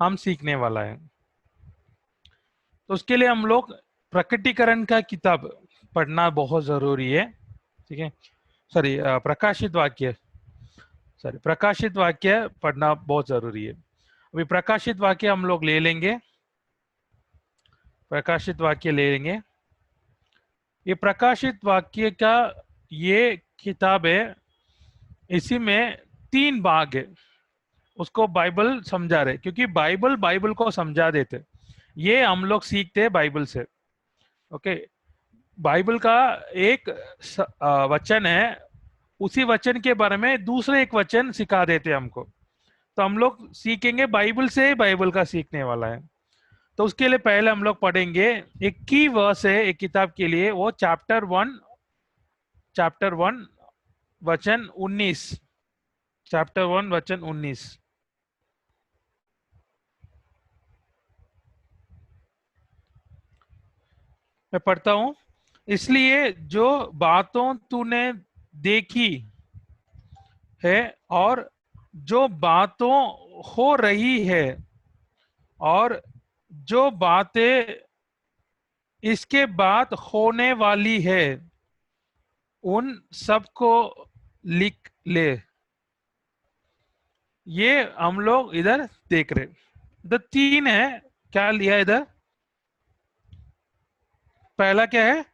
हम सीखने वाला है। तो उसके लिए हम लोग प्रकटीकरण का किताब पढ़ना बहुत जरूरी है। ठीक है, सॉरी प्रकाशित वाक्य, सॉरी प्रकाशित वाक्य पढ़ना बहुत जरूरी है। अभी प्रकाशित वाक्य हम लोग ले लेंगे, प्रकाशित वाक्य ले लेंगे। ये प्रकाशित वाक्य का ये किताब है, इसी में 3 भाग है। उसको बाइबल समझा रहे, क्योंकि बाइबल बाइबल को समझा देते। ये हम लोग सीखते हैं बाइबल से। ओके, बाइबल का एक वचन है, उसी वचन के बारे में दूसरे एक वचन सिखा देते हमको। तो हम लोग सीखेंगे बाइबल से, बाइबल का सीखने वाला है। तो उसके लिए पहले हम लोग पढ़ेंगे एक की वर्स है एक किताब के लिए, वो चैप्टर 1 वचन 19, चैप्टर 1 वचन 19। मैं पढ़ता हूं। इसलिए जो बातों तूने देखी है और जो बातों हो रही है और जो बातें इसके बाद होने वाली है, उन सबको लिख ले। ये हम लोग इधर देख रहे, इधर 3 है। क्या लिया इधर? पहला क्या है?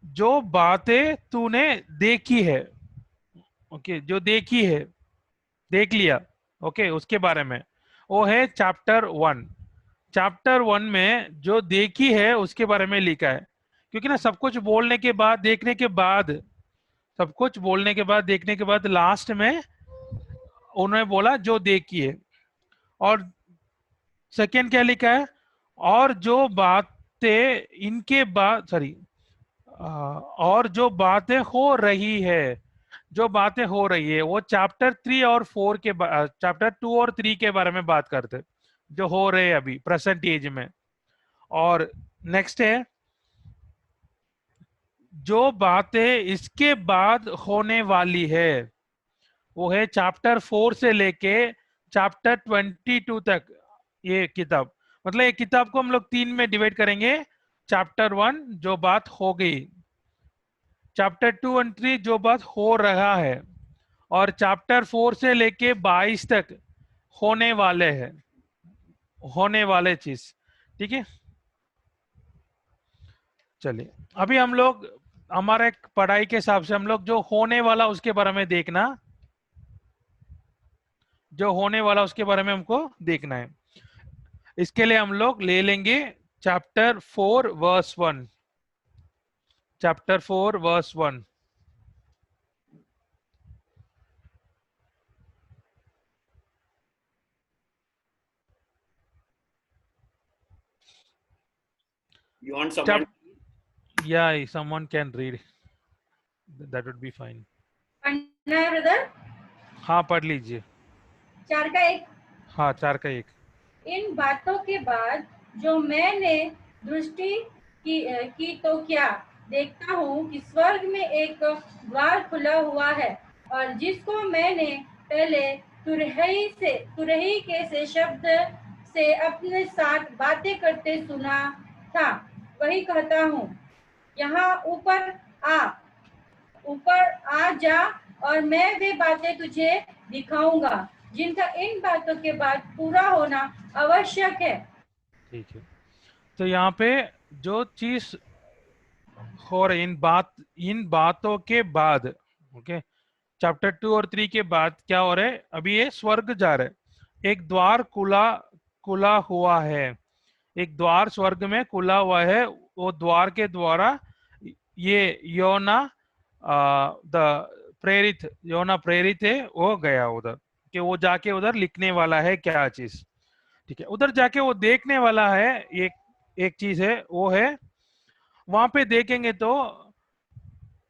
जो बातें तूने देखी है। ओके, जो देखी है, देख लिया। ओके, उसके बारे में वो है चैप्टर 1। चैप्टर 1 में जो देखी है उसके बारे में लिखा है। क्योंकि ना सब कुछ बोलने के बाद, देखने के बाद, सब कुछ बोलने के बाद, देखने के बाद लास्ट में उन्होंने बोला जो देखी है। और सेकेंड क्या लिखा है? और जो बातें इनके बाद, सॉरी, और जो बातें हो रही है, जो बातें हो रही है वो चैप्टर 3 और 4 के, चैप्टर 2 और 3 के बारे में बात करते, जो हो रहे हैं अभी प्रेजेंट एज में। और नेक्स्ट है जो बातें इसके बाद होने वाली है, वो है चैप्टर 4 से लेके चैप्टर 22 तक। ये किताब, मतलब ये किताब को हम लोग 3 में डिवाइड करेंगे। चैप्टर 1 जो बात हो गई, चैप्टर 2 और 3 जो बात हो रहा है, और चैप्टर 4 से लेके 22 तक होने वाले हैं, होने वाले चीज। ठीक है, चलिए अभी हम लोग हमारे पढ़ाई के हिसाब से हम लोग जो होने वाला उसके बारे में देखना, जो होने वाला उसके बारे में हमको देखना है। इसके लिए हम लोग ले लेंगे chapter 4 verse 1, chapter 4 verse 1। You want someone? Yeah, someone can read, that would be fine. पढ़ना है ब्रदर? हाँ पढ़ लीजिए। 4 का 1। हाँ 4 का 1। इन बातों के बाद जो मैंने दृष्टि की तो क्या देखता हूँ कि स्वर्ग में एक द्वार खुला हुआ है, और जिसको मैंने पहले तुरही के से शब्द से अपने साथ बातें करते सुना था, वही कहता हूँ, यहाँ ऊपर आ जा, और मैं वे बातें तुझे दिखाऊंगा जिनका इन बातों के बाद पूरा होना आवश्यक है। ठीक है, तो यहाँ पे जो चीज हो रही, इन बातों के बाद, ओके, चैप्टर 2 और 3 के बाद क्या हो रहा है? अभी ये स्वर्ग जा रहे, एक द्वार खुला खुला हुआ है, एक द्वार स्वर्ग में खुला हुआ है। वो द्वार के द्वारा ये योना योना प्रेरित है, वो गया उधर, कि वो जाके उधर लिखने वाला है क्या चीज। ठीक है, उधर जाके वो देखने वाला है। एक एक चीज है, वो है वहां पे देखेंगे तो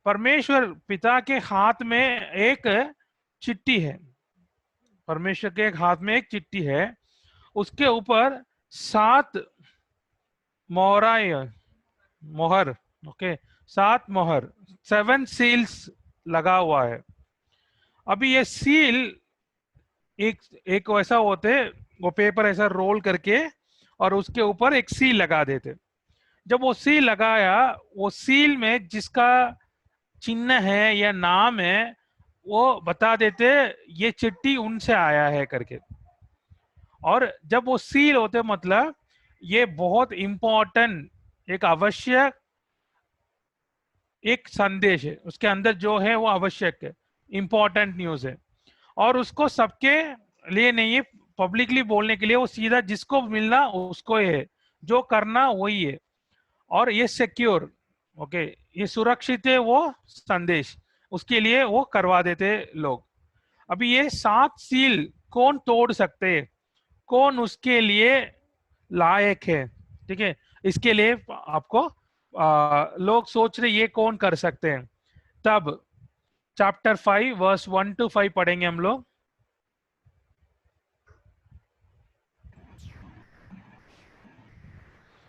परमेश्वर पिता के हाथ में एक चिट्ठी है, परमेश्वर के एक हाथ में एक चिट्ठी है, उसके ऊपर 7 मोहर, ओके, 7 मोहर, 7 सील्स लगा हुआ है। अभी ये सील एक एक वैसा होते, वो पेपर ऐसा रोल करके और उसके ऊपर एक सील लगा देते। जब वो सील लगाया, वो सील में जिसका चिन्ह है या नाम है वो बता देते ये चिट्ठी उनसे आया है करके। और जब वो सील होते मतलब ये बहुत इंपॉर्टेंट एक आवश्यक एक संदेश है, उसके अंदर जो है वो आवश्यक है, इंपॉर्टेंट न्यूज है। और उसको सबके लिए नहीं है, पब्लिकली बोलने के लिए, वो सीधा जिसको मिलना उसको ही है, जो करना वही है। और ये सिक्योर, ओके, ये सुरक्षित है वो संदेश, उसके लिए वो करवा देते लोग। अभी ये 7 सील कौन तोड़ सकते हैं, कौन उसके लिए लायक है, ठीक है, इसके लिए आपको लोग सोच रहे ये कौन कर सकते हैं। तब चैप्टर 5 वर्स 1 to 5 पढ़ेंगे हम लोग।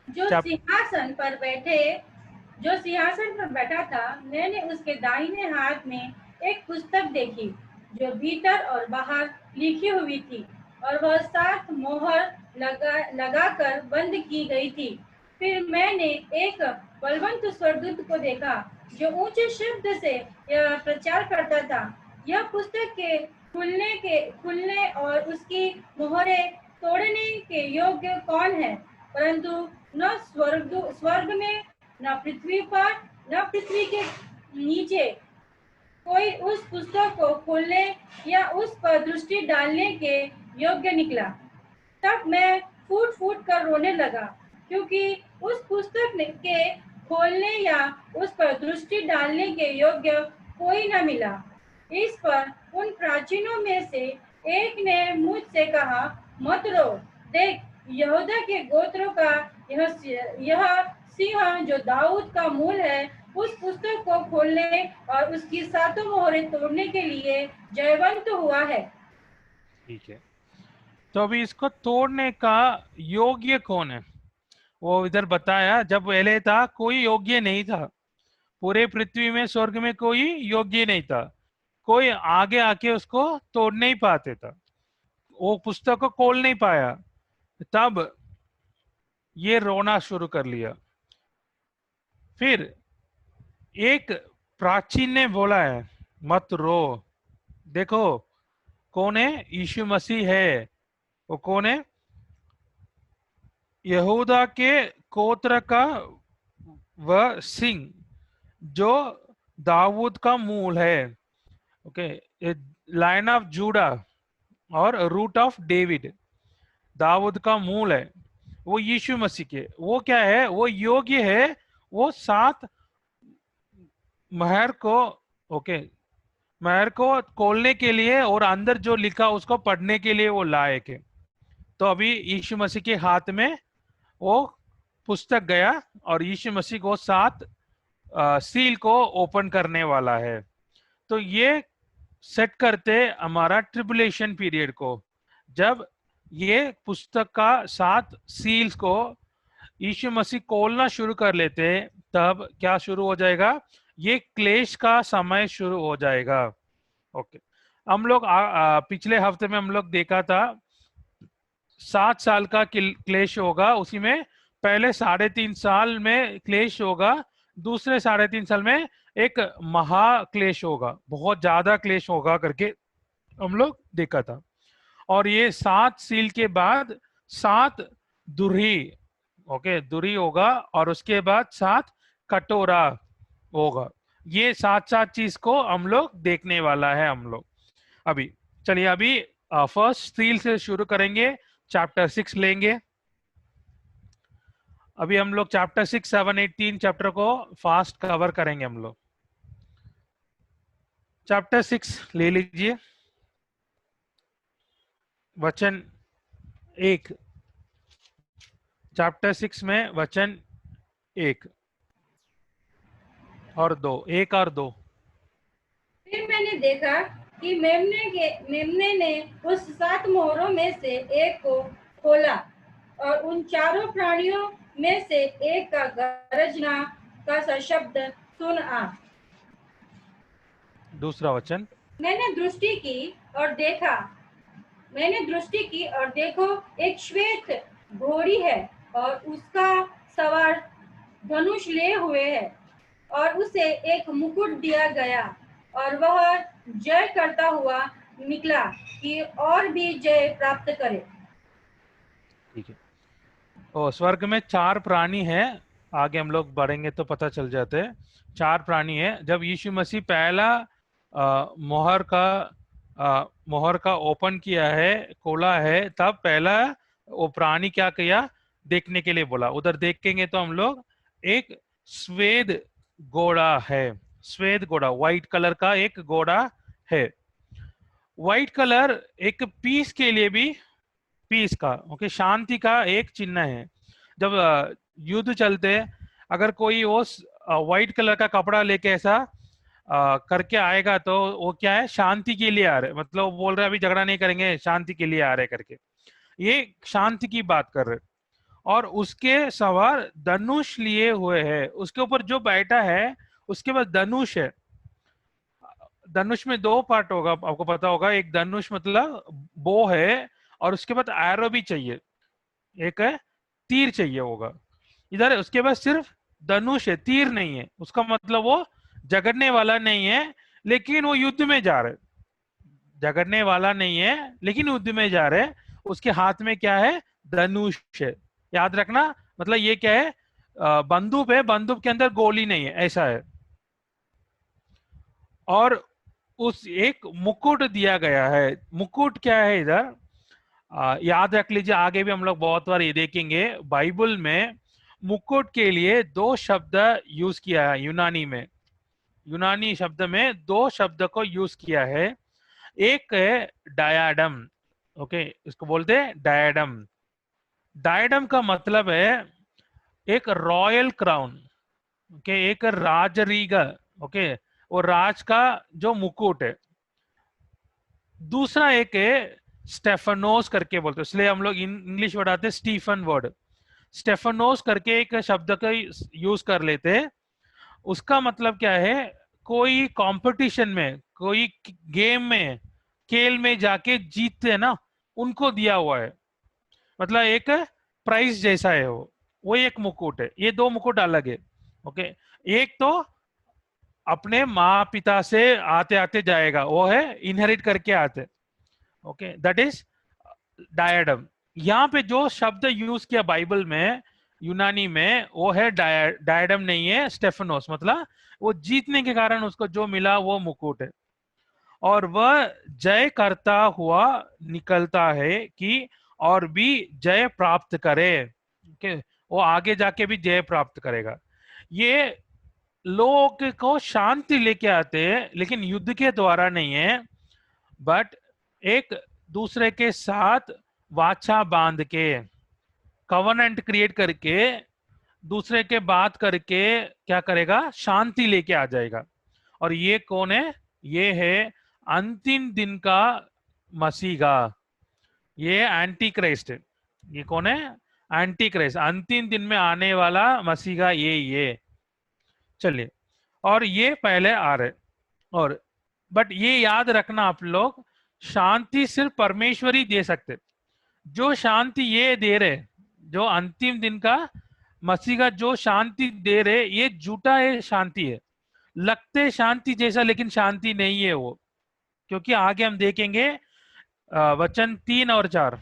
जो सिंहासन पर बैठा था, मैंने उसके दाहिने हाथ में एक पुस्तक देखी जो भीतर और बाहर लिखी हुई थी, और वह 7 मोहर लगाकर बंद की गई थी। फिर मैंने एक बलवंत स्वर्गदूत को देखा जो ऊंचे शब्द से यह प्रचार करता था, यह पुस्तक के खुलने और उसकी मोहरें तोड़ने के योग्य कौन है, परंतु न स्वर्ग में, न पृथ्वी पर, न पृथ्वी के नीचे कोई उस पुस्तक को खोलने या उस पर दृष्टि डालने के योग्य निकला। तब मैं फूट फूट कर रोने लगा, क्योंकि उस पुस्तक के खोलने या उस पर दृष्टि डालने के योग्य कोई न मिला। इस पर उन प्राचीनों में से एक ने मुझसे कहा, मत रो, देख, यहूदा के गोत्रों का यह सिंह जो दाऊद का मूल है, उस पुस्तक को खोलने और उसकी 7 मोहरें तोड़ने के लिए जयवंत हुआ है। ठीक है, तो अभी इसको तोड़ने का योग्य कौन है वो इधर बताया। जब पहले था कोई योग्य नहीं था, पूरे पृथ्वी में स्वर्ग में कोई योग्य नहीं था, कोई आगे आके उसको तोड़ नहीं पाते था, वो पुस्तक को खोल नहीं पाया। तब ये रोना शुरू कर लिया। फिर एक प्राचीन ने बोला है, मत रो, देखो कौन है, यीशु मसीह है। वो कौन है, यहूदा के गोत्र का वह सिंह जो दाऊद का मूल है, ओके, लाइन ऑफ जूडा और रूट ऑफ डेविड, दाऊद का मूल है, वो यीशु मसीह के, वो क्या है, वो योग्य है, वो 7 महर को, ओके, महर को खोलने के लिए और अंदर जो लिखा उसको पढ़ने के लिए वो लायक है। तो अभी यीशु मसीह के हाथ में वो पुस्तक गया और यीशु मसीह को 7 सील को ओपन करने वाला है। तो ये सेट करते हमारा ट्रिबुलेशन पीरियड को। जब ये पुस्तक का 7 सील्स को यीशु मसीह खोलना शुरू कर लेते, तब क्या शुरू हो जाएगा, ये क्लेश का समय शुरू हो जाएगा। ओके, हम लोग पिछले हफ्ते में हम लोग देखा था 7 साल का क्लेश होगा, उसी में पहले 3.5 साल में क्लेश होगा, दूसरे 3.5 साल में एक महाक्लेश होगा, बहुत ज्यादा क्लेश होगा करके हम लोग देखा था। और ये 7 सील के बाद 7 दुरी, ओके, दुरी होगा, और उसके बाद 7 कटोरा होगा। ये 7 चीज को हम लोग देखने वाला है हम लोग। अभी चलिए, अभी फर्स्ट सील से शुरू करेंगे, चैप्टर 6 लेंगे। अभी हम लोग चैप्टर 6, 7, 8 3 चैप्टर को फास्ट कवर करेंगे हम लोग। चैप्टर 6 ले लीजिए, वचन 1, चैप्टर 6 में वचन 1 और 2, 1 और 2। फिर मैंने देखा कि मेमने ने उस 7 मोहरों में से एक को खोला, और उन 4 प्राणियों में से एक का गरजना का सा शब्द सुना। दूसरा वचन, मैंने दृष्टि की और देखा, मैंने दृष्टि की और देखो एक श्वेत घोड़ी है और उसका सवार धनुष लिए हुए है और उसे एक मुकुट दिया गया और वह जय करता हुआ निकला कि और भी जय प्राप्त करे। ठीक है। तो स्वर्ग में 4 प्राणी हैं, आगे हम लोग बढ़ेंगे तो पता चल जाते हैं। 4 प्राणी है। जब यीशु मसीह पहला मोहर का ओपन किया है, खोला है, तब पहला वो प्राणी क्या किया, देखने के लिए बोला। उधर देखेंगे तो हम लोग एक श्वेत घोड़ा है, श्वेत घोड़ा, व्हाइट कलर का एक घोड़ा है। व्हाइट कलर एक पीस के लिए भी, पीस का, ओके, शांति का एक चिन्ह है। जब युद्ध चलते, अगर कोई वो व्हाइट कलर का कपड़ा लेके ऐसा करके आएगा तो वो क्या है, शांति के लिए आ रहे, मतलब वो बोल रहे अभी झगड़ा नहीं करेंगे, शांति के लिए आ रहे करके, ये शांति की बात कर रहे। और उसके सवार धनुष लिए हुए है, उसके ऊपर जो बैठा है उसके पास धनुष है। धनुष में 2 पार्ट होगा, आपको पता होगा। एक धनुष मतलब बो है, और उसके बाद एरो भी चाहिए, एक है तीर चाहिए होगा। इधर उसके पास सिर्फ धनुष है, तीर नहीं है। उसका मतलब वो झगड़ने वाला नहीं है, लेकिन वो युद्ध में जा रहे, झगड़ने वाला नहीं है लेकिन युद्ध में जा रहे। उसके हाथ में क्या है, धनुष है। याद रखना, मतलब ये क्या है, बंदूक है, बंदूक के अंदर गोली नहीं है, ऐसा है। और उस एक मुकुट दिया गया है। मुकुट क्या है इधर, याद रख लीजिए, आगे भी हम लोग बहुत बार ये देखेंगे। बाइबल में मुकुट के लिए 2 शब्द यूज किया है यूनानी में। यूनानी शब्द में 2 शब्द को यूज किया है। एक है डायाडम, ओके, इसको बोलते हैं डायाडम। डायाडम का मतलब है एक रॉयल क्राउन, ओके, एक राजरीग, ओके, वो राज का जो मुकुट है। दूसरा एक है स्टेफनोस करके बोलते हैं, इसलिए हम लोग इंग्लिश वर्ड आते हैं स्टीफन वर्ड। स्टेफनोस करके एक शब्द का यूज कर लेते हैं। उसका मतलब क्या है, कोई कंपटीशन में, कोई गेम में, खेल में जाके जीतते हैं ना, उनको दिया हुआ है, मतलब एक प्राइज जैसा है वो एक मुकुट है। ये 2 मुकुट अलग है, ओके। एक तो अपने माँ पिता से आते आते जाएगा, वो है इनहेरिट करके आते, ओके, दैट इज डायडम। यहाँ पे जो शब्द यूज किया बाइबल में यूनानी में, वो है डायडम नहीं है, स्टेफनोस, मतलब वो जीतने के कारण उसको जो मिला वो मुकुट है। और वह जय करता हुआ निकलता है कि और भी जय प्राप्त करे, ओके, वो आगे जाके भी जय प्राप्त करेगा। ये लोग को शांति लेके आते हैं, लेकिन युद्ध के द्वारा नहीं है, बट एक दूसरे के साथ वाचा बांध के, कवर्नेंट क्रिएट करके, दूसरे के बात करके क्या करेगा, शांति लेके आ जाएगा। और ये कौन है, ये है अंतिम दिन का मसीहा, ये एंटी क्राइस्ट है। ये कौन है, एंटी क्राइस्ट, अंतिम दिन में आने वाला मसीहा, ये चलिए। और ये पहले आ रहे, और बट ये याद रखना आप लोग, शांति सिर्फ परमेश्वर ही दे सकते। जो शांति ये दे रहे, जो अंतिम दिन का मसीहा जो शांति दे रहे, ये झूठा है, शांति है, लगते शांति जैसा, लेकिन शांति नहीं है वो। क्योंकि आगे हम देखेंगे वचन 3 और 4।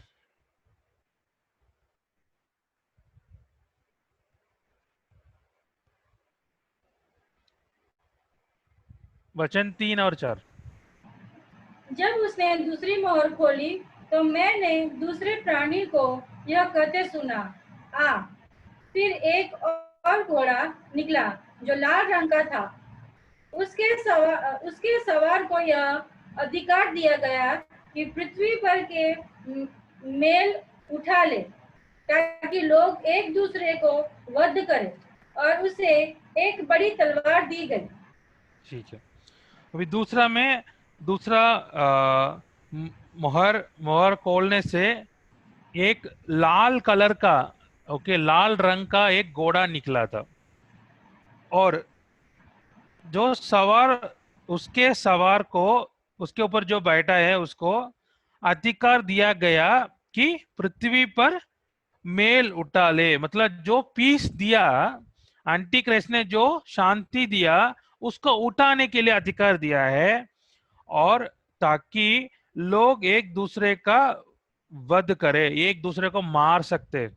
वचन 3 और 4। जब उसने दूसरी मोहर खोली तो मैंने दूसरे प्राणी को यह कहते सुना, आ। फिर एक और घोड़ा निकला जो लाल रंग का था। उसके सवार को यह अधिकार दिया गया कि पृथ्वी पर के मेल उठा ले, ताकि लोग एक दूसरे को वध करें, और उसे एक बड़ी तलवार दी गई। ठीक है, अभी दूसरा मोहर मोहर खोलने से एक लाल कलर का, ओके, लाल रंग का एक घोड़ा निकला था। और जो सवार, उसके सवार को, उसके ऊपर जो बैठा है उसको अधिकार दिया गया कि पृथ्वी पर मेल उठा ले, मतलब जो पीस दिया, एंटी क्राइस्ट ने जो शांति दिया उसको उठाने के लिए अधिकार दिया है, और ताकि लोग एक दूसरे का वध करे, एक दूसरे को मार सकते।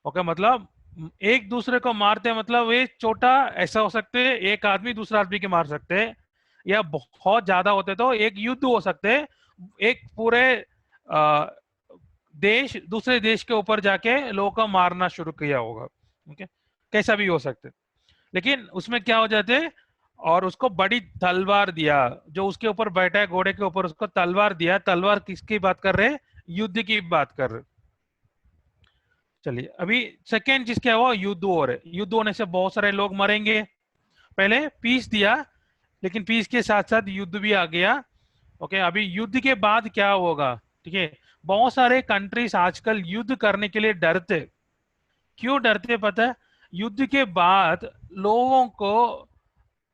ओके, मतलब एक दूसरे को मारते मतलब ये छोटा ऐसा हो सकते है, एक आदमी दूसरा आदमी के मार सकते हैं, या बहुत ज्यादा होते तो एक युद्ध हो सकते हैं, एक पूरे आ, देश दूसरे देश के ऊपर जाके लोगों को मारना शुरू किया होगा। ओके, कैसा भी हो सकते, लेकिन उसमें क्या हो जाते, और उसको बड़ी तलवार दिया, जो उसके ऊपर बैठा है घोड़े के ऊपर उसको तलवार दिया। तलवार किसकी बात कर रहे हैं? युद्ध की बात कर रहे। चलिए, अभी सेकेंड चीज क्या हुआ, युद्ध हो रहे, युद्ध होने से बहुत सारे लोग मरेंगे। पहले पीस दिया, लेकिन पीस के साथ साथ युद्ध भी आ गया। ओके, अभी युद्ध के बाद क्या होगा? ठीक है, बहुत सारे कंट्रीज आजकल युद्ध करने के लिए डरते। क्यों डरते पता है? युद्ध के बाद लोगों को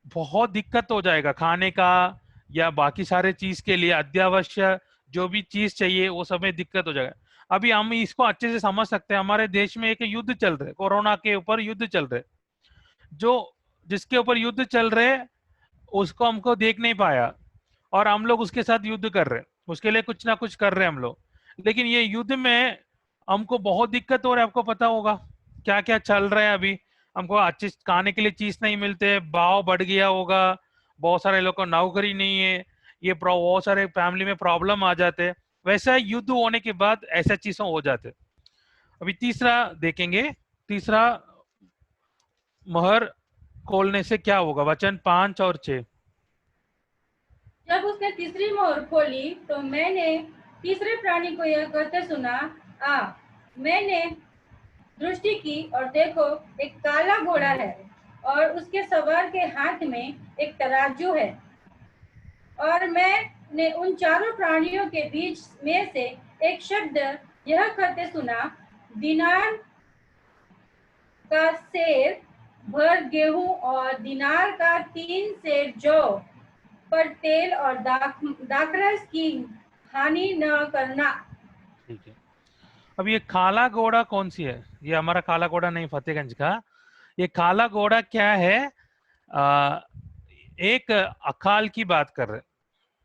बहुत दिक्कत हो जाएगा खाने का, या बाकी सारे चीज के लिए अत्यावश्यक जो भी चीज चाहिए वो सब में दिक्कत हो जाएगा। अभी हम इसको अच्छे से समझ सकते हैं, हमारे देश में एक युद्ध चल रहे, कोरोना के ऊपर युद्ध चल रहे, जो जिसके ऊपर युद्ध चल रहे उसको हमको देख नहीं पाया, और हम लोग उसके साथ युद्ध कर रहे, उसके लिए कुछ ना कुछ कर रहे हम लोग। लेकिन ये युद्ध में हमको बहुत दिक्कत हो रहा है, आपको पता होगा क्या क्या चल रहा है अभी। हमको अच्छे खाने के लिए चीज नहीं मिलते, भाव बढ़ गया होगा, बहुत सारे लोग को नौकरी नहीं है, ये बहुत सारे फैमिली में प्रॉब्लम आ जाते हैं। वैसा युद्ध होने के बाद ऐसा चीजें हो जाते। अभी तीसरा देखेंगे, तीसरा मोहर खोलने से क्या होगा, वचन 5 और 6। जब उसने तीसरी मोहर खोली तो मैंने तीसरे प्राणी को यह कहते सुना, आ। मैंने दृष्टि की और देखो, एक काला घोड़ा है और उसके सवार के हाथ में एक तराजू है। और मैंने उन चारों प्राणियों के बीच में से एक शब्द यह कहते सुना, दिनार का सेर भर गेहूं और दिनार का 3 सेर जौ पर तेल और दाखरस की हानि न करना। ठीक है, अब ये काला घोड़ा कौन सी है? ये हमारा काला घोड़ा नहीं, फतेहगंज का। ये काला घोड़ा क्या है? आ, एक अकाल की बात कर रहे।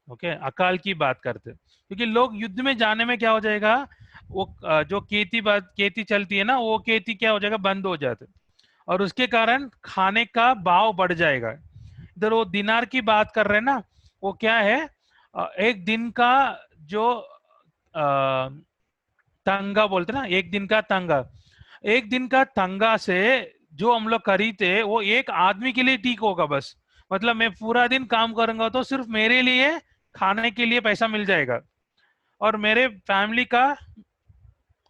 ओके, अकाल की बात करते, क्योंकि लोग युद्ध में जाने में क्या हो जाएगा, वो जो खेती चलती है ना, वो खेती क्या हो जाएगा, बंद हो जाते, और उसके कारण खाने का भाव बढ़ जाएगा। इधर वो दिनार की बात कर रहे हैं ना, वो क्या है, एक दिन का जो तंगा बोलते ना, एक दिन का तंगा, एक दिन का तंगा से जो हम लोग खरीदते वो एक आदमी के लिए ठीक होगा बस। मतलब मैं पूरा दिन काम करूंगा तो सिर्फ मेरे लिए खाने के लिए पैसा मिल जाएगा, और मेरे फैमिली का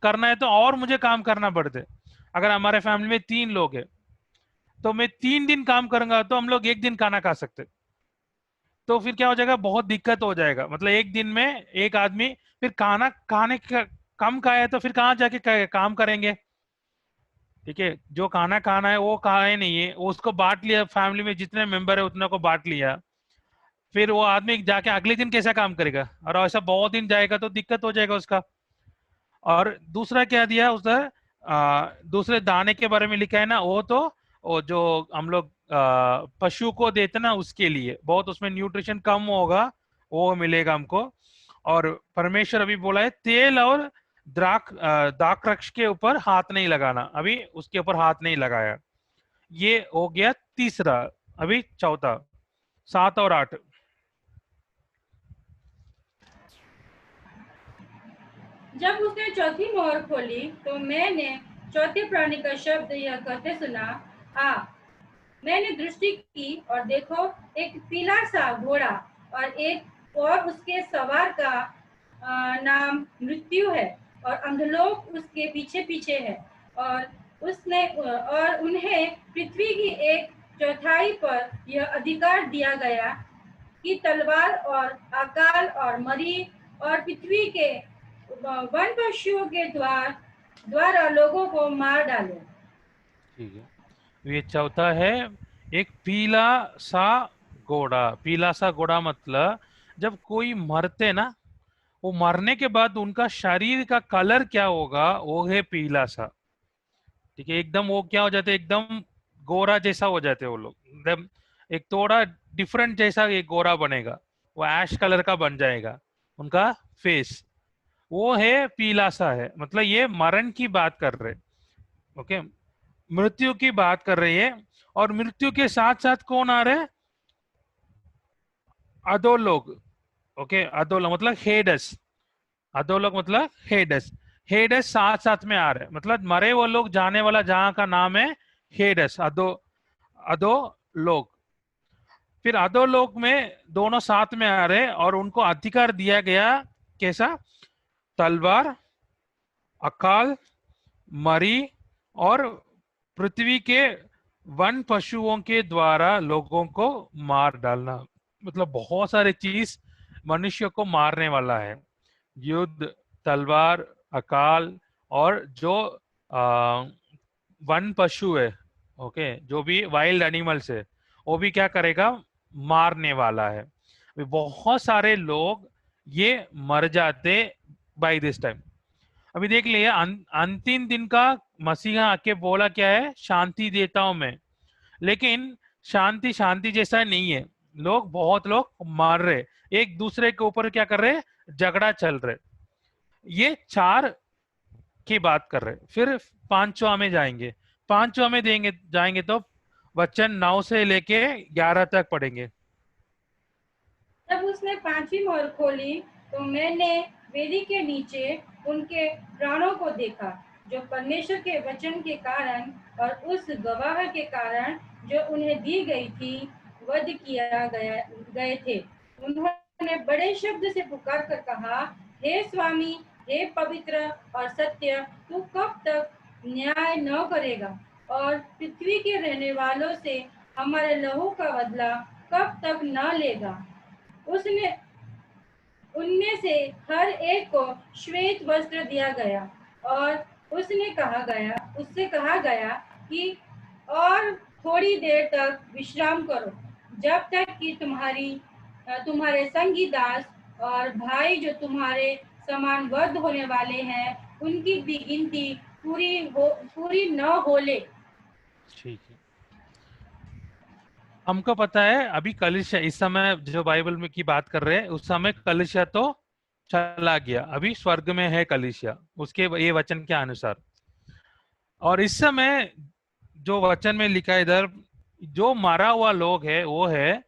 करना है तो और मुझे काम करना पड़ते। अगर हमारे फैमिली में 3 लोग हैं तो मैं 3 दिन काम करूंगा तो हम लोग एक दिन खाना खा सकते। तो फिर क्या हो जाएगा, बहुत दिक्कत हो जाएगा, मतलब एक दिन में एक आदमी फिर खाना खाने का कम खाया तो फिर कहाँ जाके काम करेंगे? ठीक है, जो खाना खाना है वो खाए नहीं है, वो उसको बांट लिया, फैमिली में जितने मेंबर है उतने को बांट लिया, फिर वो आदमी जाके अगले दिन कैसा काम करेगा? और ऐसा बहुत दिन जाएगा तो दिक्कत हो जाएगा उसका। और दूसरा क्या दिया उसने, दूसरे दाने के बारे में लिखा है ना, वो जो हम लोग पशु को देते ना, उसके लिए बहुत उसमें न्यूट्रिशन कम होगा, वो मिलेगा हमको। और परमेश्वर अभी बोला है तेल और दाखरक्ष के ऊपर हाथ नहीं लगाना, अभी उसके ऊपर हाथ नहीं लगाया। ये हो गया तीसरा। अभी चौथा, 7 और 8। जब उसने चौथी मोहर खोली तो मैंने चौथे प्राणी का शब्द यह कहते सुना, आ। मैंने दृष्टि की और देखो, एक पीला सा घोड़ा और उसके सवार का नाम मृत्यु है, और अंधलोक उसके पीछे पीछे है। और उन्हें पृथ्वी की 1/4 पर यह अधिकार दिया गया कि तलवार और अकाल और मरी और पृथ्वी के वन पशुओं के द्वारा लोगों को मार डाले। ठीक है, ये चौथा है, एक पीला सा घोड़ा। पीला सा घोड़ा मतलब जब कोई मरते ना, वो मरने के बाद उनका शरीर का कलर क्या होगा, वो है पीला सा। ठीक है, एकदम वो क्या हो जाते, एकदम गोरा जैसा हो जाते वो लोग, एकदम एक थोड़ा डिफरेंट जैसा एक गोरा बनेगा, वो ऐश कलर का बन जाएगा उनका फेस, वो है पीला सा है। मतलब ये मरण की बात कर रहे, ओके, मृत्यु की बात कर रही है। और मृत्यु के साथ साथ कौन आ रहे हैं, अधोलोक। ओके, अधोलोक मतलब हेडस, अधोलोक मतलब हेडस, हेडस साथ साथ में आ रहे हैं, मतलब मरे वो लोग जाने वाला जहां का नाम है हेडस, अधोलोक। फिर अधोलोक में दोनों साथ में आ रहे और उनको अधिकार दिया गया, कैसा, तलवार, अकाल, मरी और पृथ्वी के वन पशुओं के द्वारा लोगों को मार डालना। मतलब बहुत सारे चीज मनुष्य को मारने वाला है, युद्ध, तलवार, अकाल, और जो आ, वन पशु है, ओके, जो भी वाइल्ड एनिमल्स है, वो भी क्या करेगा, मारने वाला है। बहुत सारे लोग ये मर जाते बाय दिस टाइम। अभी देख लिए अंतिम दिन का मसीहा आके बोला क्या है, शांति देता हूं मैं, लेकिन शांति शांति जैसा नहीं है, लोग बहुत लोग मार रहे, एक दूसरे के ऊपर क्या कर रहे, झगड़ा चल रहे। ये चार की बात कर रहे। फिर पांचवा में जाएंगे, पांचवा में देंगे जाएंगे तो वचन 9 से लेके 11 तक पढ़ेंगे। तब उसने पांचवी मोहर खोली तो मैंने वेदी के नीचे उनके प्राणों को देखा, जो परमेश्वर के वचन के कारण और उस गवाह के कारण जो उन्हें दी गई थी वध किया गए थे। उन्होंने बड़े शब्द से पुकार कर कहा, हे स्वामी, हे पवित्र और सत्य, तू कब तक न्याय न करेगा और पृथ्वी के रहने वालों से हमारे लहू का बदला कब तक न लेगा। उसने उनमें से हर एक को श्वेत वस्त्र दिया गया और उससे कहा गया कि और थोड़ी देर तक विश्राम करो, जब तक कि तुम्हारे संगी दास और भाई जो तुम्हारे समान वध होने वाले हैं उनकी भी गिनती पूरी न हो ले। ठीक है, हमको पता है अभी कलिसिया इस समय जो बाइबल में की बात कर रहे हैं, उस समय कलिसिया तो चला गया, अभी स्वर्ग में है कलिसिया उसके ये वचन के अनुसार। और इस समय जो वचन में लिखा है इधर, जो मरा हुआ लोग है वो है,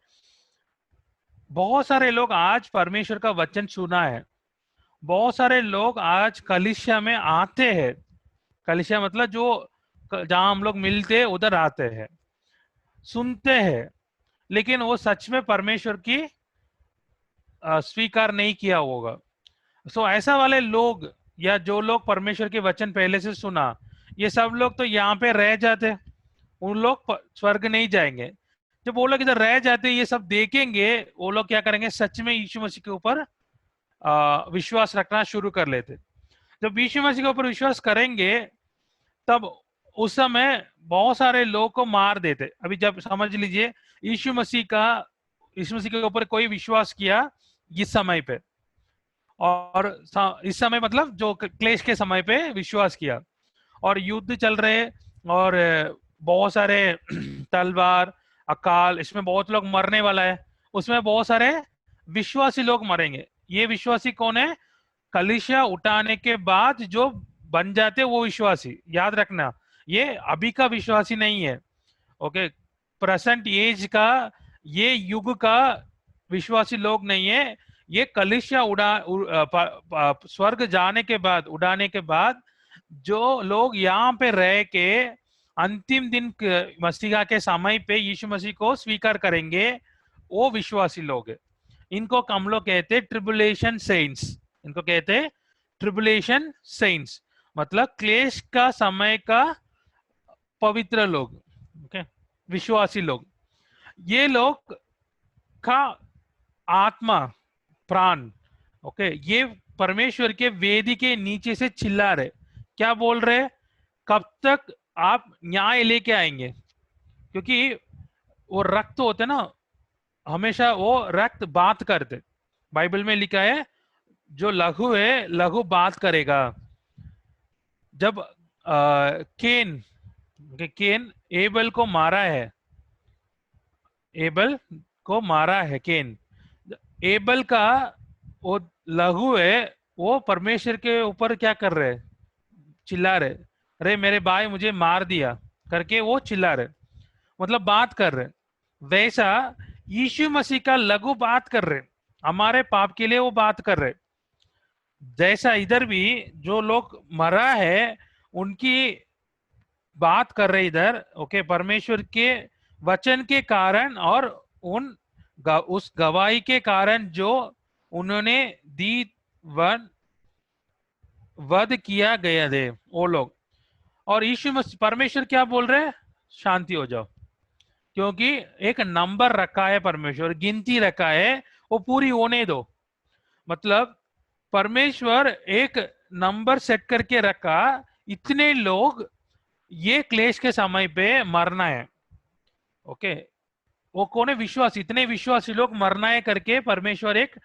बहुत सारे लोग आज परमेश्वर का वचन सुना है, बहुत सारे लोग आज कलिसिया में आते हैं, कलिसिया मतलब जो जहां हम लोग मिलते हैं उधर आते हैं, सुनते हैं, लेकिन वो सच में परमेश्वर की स्वीकार नहीं किया होगा। सो ऐसा वाले लोग, या जो लोग परमेश्वर के वचन पहले से सुना, ये सब लोग तो यहाँ पे रह जाते, उन लोग स्वर्ग नहीं जाएंगे। जब वो लोग इधर रह जाते, ये सब देखेंगे, वो लोग क्या करेंगे, सच में यीशु मसीह के ऊपर विश्वास रखना शुरू कर लेते। जब यीशु मसीह के ऊपर विश्वास करेंगे, तब उस समय बहुत सारे लोगों को मार देते। अभी जब समझ लीजिए यीशु मसीह के ऊपर कोई विश्वास किया इस समय पे, और इस समय मतलब जो क्लेश के समय पे विश्वास किया, और युद्ध चल रहे, और बहुत सारे तलवार, अकाल, इसमें बहुत लोग मरने वाला है, उसमें बहुत सारे विश्वासी लोग मरेंगे। ये विश्वासी कौन है, कलीसिया उठाने के बाद जो बन जाते वो विश्वासी, याद रखना, ये अभी का विश्वासी नहीं है, ओके, प्रेजेंट एज का, ये युग का विश्वासी लोग नहीं है, ये कलीसिया स्वर्ग जाने के बाद, उड़ाने के बाद जो लोग यहाँ पे रह के अंतिम दिन मसीहा के समय पे यीशु मसीह को स्वीकार करेंगे, वो विश्वासी लोग है। इनको हम लोग कहते हैं ट्रिबुलेशन सेंट्स, इनको कहते हैं ट्रिबुलेशन सेंट्स, मतलब क्लेश का समय का पवित्र लोग, ओके, विश्वासी लोग। ये लोग का आत्मा, प्राण, ओके, ये परमेश्वर के वेदी के नीचे से चिल्ला रहे, क्या बोल रहे, कब तक आप न्याय लेके आएंगे, क्योंकि वो रक्त होते ना, हमेशा वो रक्त बात करते, बाइबल में लिखा है जो लघु है, लघु बात करेगा। जब केन केन एबल को मारा है, एबल को मारा है केन, एबल का वो लघु है, वो परमेश्वर के ऊपर क्या कर रहे, चिल्ला रहे, अरे मेरे भाई मुझे मार दिया करके वो चिल्ला रहे, मतलब बात कर रहे। वैसा यीशु मसीह का लघु बात कर रहे, हमारे पाप के लिए वो बात कर रहे। जैसा इधर भी जो लोग मरा है उनकी बात कर रहे इधर, ओके, परमेश्वर के वचन के कारण और उस गवाही के कारण जो उन्होंने दी, वध किया गया थे वो लोग। और यीशु मसीह परमेश्वर क्या बोल रहे हैं, शांति हो जाओ, क्योंकि एक नंबर रखा है, परमेश्वर गिनती रखा है, वो पूरी होने दो। मतलब परमेश्वर एक नंबर सेट करके रखा, इतने लोग ये क्लेश के समय पे मरना है, ओके। वो कौन है, विश्वास, इतने विश्वासी लोग मरना है करके परमेश्वर एक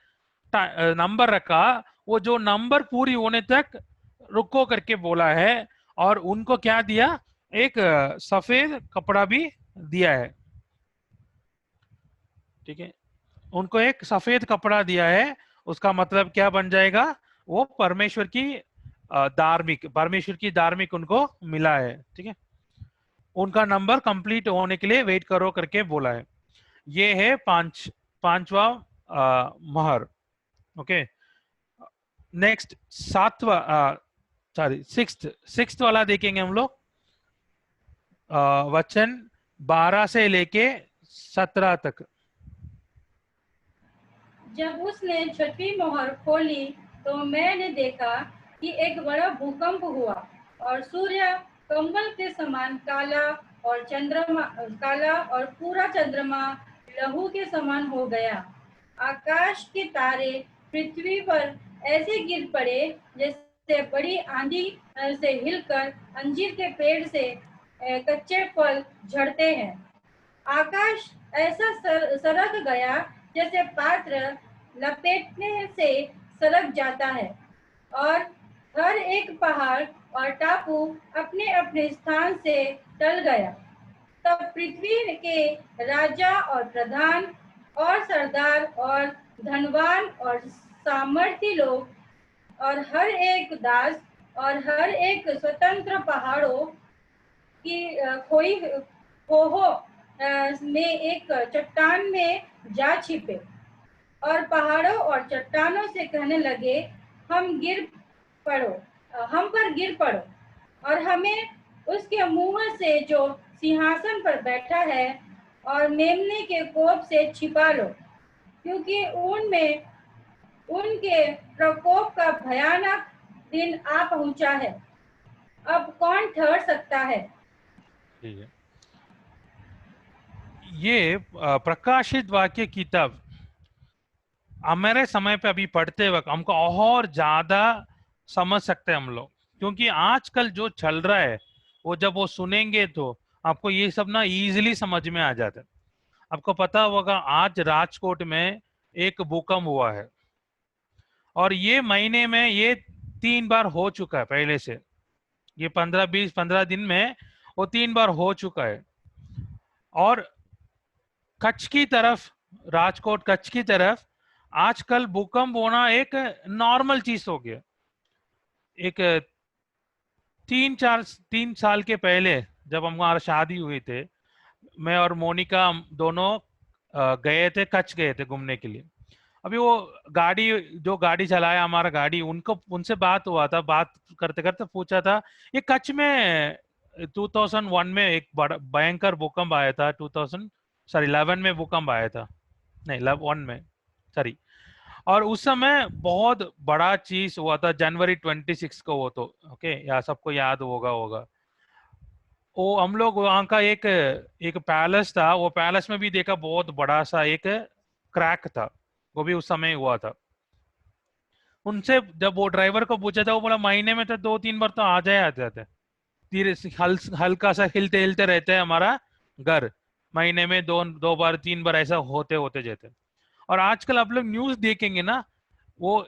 नंबर रखा, वो जो नंबर पूरी होने तक रुको करके बोला है। और उनको क्या दिया, एक सफेद कपड़ा भी दिया है, ठीक है, उनको एक सफेद कपड़ा दिया है। उसका मतलब क्या बन जाएगा, वो परमेश्वर की परमेश्वर की धार्मिक उनको मिला है, ठीक है। उनका नंबर कंप्लीट होने के लिए वेट करो करके बोला है। ये है पांचवा महर, ओके। नेक्स्ट सिक्स्थ वाला देखेंगे हम लोग, वचन 12 से लेके 17 तक। जब उसने छठी मोहर खोली तो मैंने देखा कि एक बड़ा भूकंप हुआ और सूर्य कंबल के समान काला और पूरा चंद्रमा लहू के समान हो गया। आकाश के तारे पृथ्वी पर ऐसे गिर पड़े जैसे बड़ी आंधी से हिलकर अंजीर के पेड़ से कच्चे फल झड़ते हैं। आकाश ऐसा सरक गया जैसे पात्र लपेटने से सरक जाता है, और हर एक पहाड़ और टापू अपने अपने स्थान से टल गया। तब पृथ्वी के राजा और प्रधान और सरदार और धनवान और सामर्थी लोग और हर एक दास और हर एक स्वतंत्र पहाड़ों की खोहो में एक चट्टान में जा छिपे और पहाड़ों और चट्टानों से कहने लगे, हम पर गिर पड़ो और हमें उसके मुंह से जो सिंहासन पर बैठा है और मेमने के कोप से छिपा लो, क्योंकि उनमें उनके प्रकोप का भयानक दिन आ पहुंचा है। अब कौन ठहर सकता है? ठीक है, ये प्रकाशित वाक्य किताब हमारे समय पे अभी पढ़ते वक्त हमको और ज्यादा समझ सकते हैं हम लोग, क्योंकि आजकल जो चल रहा है वो जब वो सुनेंगे तो आपको ये सब ना इजीली समझ में आ जाता है। आपको पता होगा आज राजकोट में एक भूकंप हुआ है, और ये महीने में ये 3 बार हो चुका है पहले से, ये 15 दिन में वो 3 बार हो चुका है। और कच्छ की तरफ, राजकोट कच्छ की तरफ आजकल भूकंप होना एक नॉर्मल चीज हो गया। एक 3 साल के पहले जब हमारा शादी हुई थे, मैं और मोनिका दोनों गए थे, कच्छ गए थे घूमने के लिए। अभी वो जो गाड़ी चलाया हमारा गाड़ी, उनसे बात हुआ था, बात करते करते पूछा था, ये कच्छ में 2001 में एक बड़ा भयंकर भूकंप आया था, 11 में भूकंप आया था, नहीं 1 में, सॉरी। और उस समय बहुत बड़ा चीज हुआ था, जनवरी 26 को, वो तो ओके, या सबको याद होगा। वो हम लोग वहाँ का एक पैलेस था, वो पैलेस में भी देखा बहुत बड़ा सा एक क्रैक था, वो भी उस समय हुआ था। उनसे जब वो ड्राइवर को पूछा था, वो बोला महीने में तो 2-3 बार तो आ जाते धीरे से, हल्का सा हिलते हिलते रहते हैं हमारा घर, महीने में 2 बार 3 बार ऐसा होते जाते। और आजकल आप लोग न्यूज देखेंगे ना, वो